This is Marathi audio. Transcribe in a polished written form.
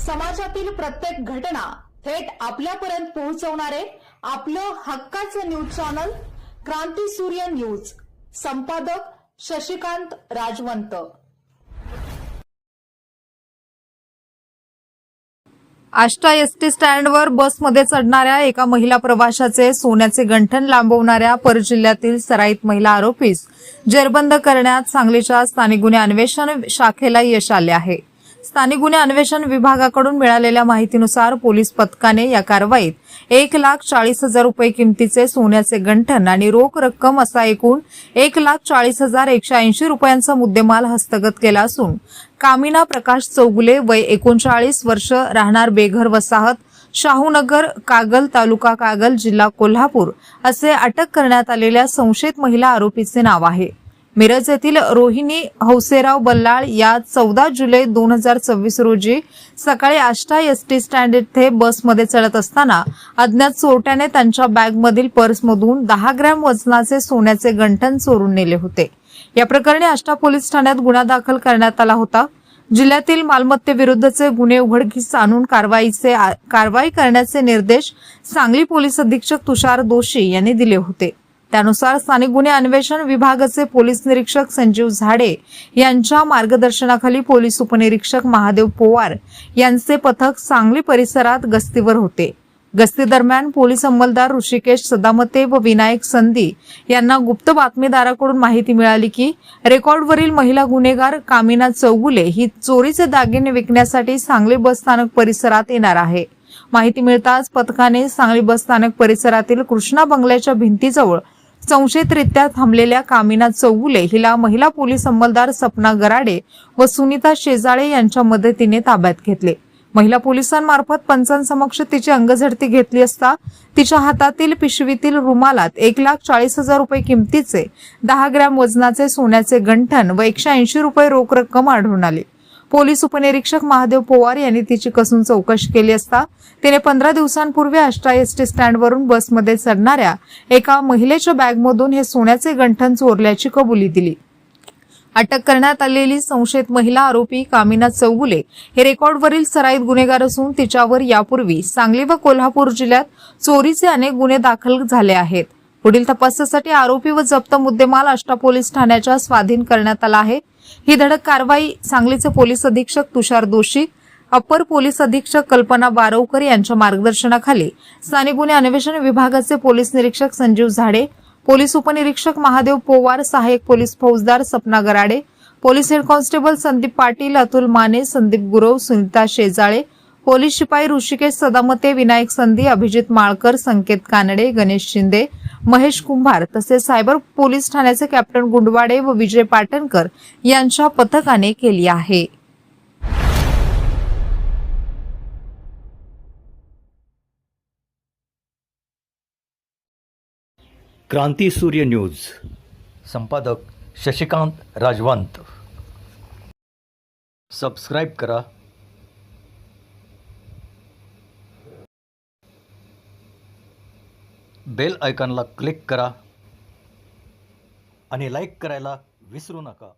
समाजातील प्रत्येक घटना थेट आपल्यापर्यंत पोहोचवणारे आपलं हक्काचं न्यूज चॅनल क्रांती सूर्य न्यूज। संपादक शशिकांत राजवंत। आष्टा एसटी स्टँडवर बसमध्ये चढणाऱ्या एका महिला प्रवाशाचे सोन्याचे गंठण लांबवणाऱ्या परजिल्ह्यातील सराईत महिला आरोपीस जेरबंद करण्यात सांगलीच्या स्थानिक गुन्हे अन्वेषण शाखेला यश आले आहे। स्थानिक गुन्हे अन्वेषण विभागाकडून मिळालेल्या माहितीनुसार पोलीस पथकाने या कारवाईत 1,40,000 रुपये किमतीचे सोन्याचे गंठण आणि रोख रक्कम असा एकूण 1,40,180 रुपयांचा मुद्देमाल हस्तगत केला असून कामिना प्रकाश चौगुले वय 39 वर्ष राहणार बेघर वसाहत शाहूनगर कागल तालुका कागल जिल्हा कोल्हापूर असे अटक करण्यात आलेल्या संशयित महिला आरोपीचे नाव आहे। मिरज येथील रोहिणी हौसेराव बल्लाळ या 14 जुलै 2024 रोजी सकाळी आष्टा एसटी स्टँड येथे बसमध्ये चढत असताना अज्ञात चोरट्याने त्यांच्या बॅगमधील पर्समधून 10 ग्रॅम वजनाचे सोन्याचे गंठण चोरून नेले होते। या प्रकरणी आष्टा पोलीस ठाण्यात गुन्हा दाखल करण्यात आला होता। जिल्ह्यातील मालमत्तेविरुद्धचे गुन्हे उघडकीस आणून कारवाई करण्याचे निर्देश सांगली पोलीस अधीक्षक तुषार दोशी यांनी दिले होते। त्यानुसार स्थानिक गुन्हे अन्वेषण विभागाचे पोलीस निरीक्षक संजीव झाडे यांच्या मार्गदर्शनाखाली पोलीस उपनिरीक्षक महादेव पोवार यांचे पथक सांगली परिसरात गस्तीवर होते। गस्ती दरम्यान पोलीस अंमलदार ऋषिकेश सदामते व विनायक संधी यांना गुप्त बातमीदाराकडून माहिती मिळाली की रेकॉर्डवरील महिला गुन्हेगार कामिना चौगुले ही चोरीचे दागिने विकण्यासाठी सांगली बस स्थानक परिसरात येणार आहे। माहिती मिळताच पथकाने सांगली बस स्थानक परिसरातील कृष्णा बंगल्याच्या भिंतीजवळ संशयितरित्या थांबलेल्या कामिना चौगुले हिला महिला पोलीस अंमलदार सपना गराडे व सुनीता शेजाळे यांच्या मदतीने ताब्यात घेतले। महिला पोलिसांमार्फत पंचांसमक्ष तिची अंगझडती घेतली असता तिच्या हातातील पिशवीतील रुमालात 1,40,000 रुपये किमतीचे 10 ग्रॅम वजनाचे सोन्याचे गंठण व 180 रुपये रोख रक्कम आढळून आली। पोलीस उपनिरीक्षक महादेव पोवार यांनी तिची कसून चौकशी केली असता तिने 15 दिवसांपूर्वी आष्टा एसटी स्टँडवरून बसमध्ये चढणाऱ्या एका महिलेच्या बॅगमधून हे सोन्याचे गंठण चोरल्याची कबुली दिली। अटक करण्यात आलेली संशयित महिला आरोपी कामिना चौगुले हे रेकॉर्डवरील सराईत गुन्हेगार असून तिच्यावर यापूर्वी सांगली व कोल्हापूर जिल्ह्यात चोरीचे अनेक गुन्हे दाखल झाले आहेत। पुढील तपासासाठी आरोपी व जप्त मुद्देमाल आष्टा पोलीस ठाण्याच्या स्वाधीन करण्यात आला आहे। ही धडक कारवाई सांगलीचे पोलीस अधीक्षक तुषार दोशी, अपर पोलीस अधीक्षक कल्पना बारवकर यांच्या मार्गदर्शनाखाली स्थानिक गुन्हे अन्वेषण विभागाचे पोलीस निरीक्षक संजीव झाडे, पोलीस उपनिरीक्षक महादेव पोवार, सहाय्यक पोलीस फौजदार Sapna Garade, police head constable Sandeep Patil, Atul Mane, Sandeep Gurav, Sunita Shejale, police शिपाई ऋषिकेश सदामते, विनायक संधी, अभिजित माळकर, संकेत कानडे, गणेश शिंदे, महेश कुंभार तसेच सायबर पोलीस ठाण्याचे कॅप्टन गुंडवाडे व विजय पाटणकर यांच्या पथकाने केली आहे। क्रांती सूर्य न्यूज। संपादक शशिकांत राजवंत। सबस्क्राइब करा, बेल आयकॉनला क्लिक करा आणि लाईक करायला विसरू नका।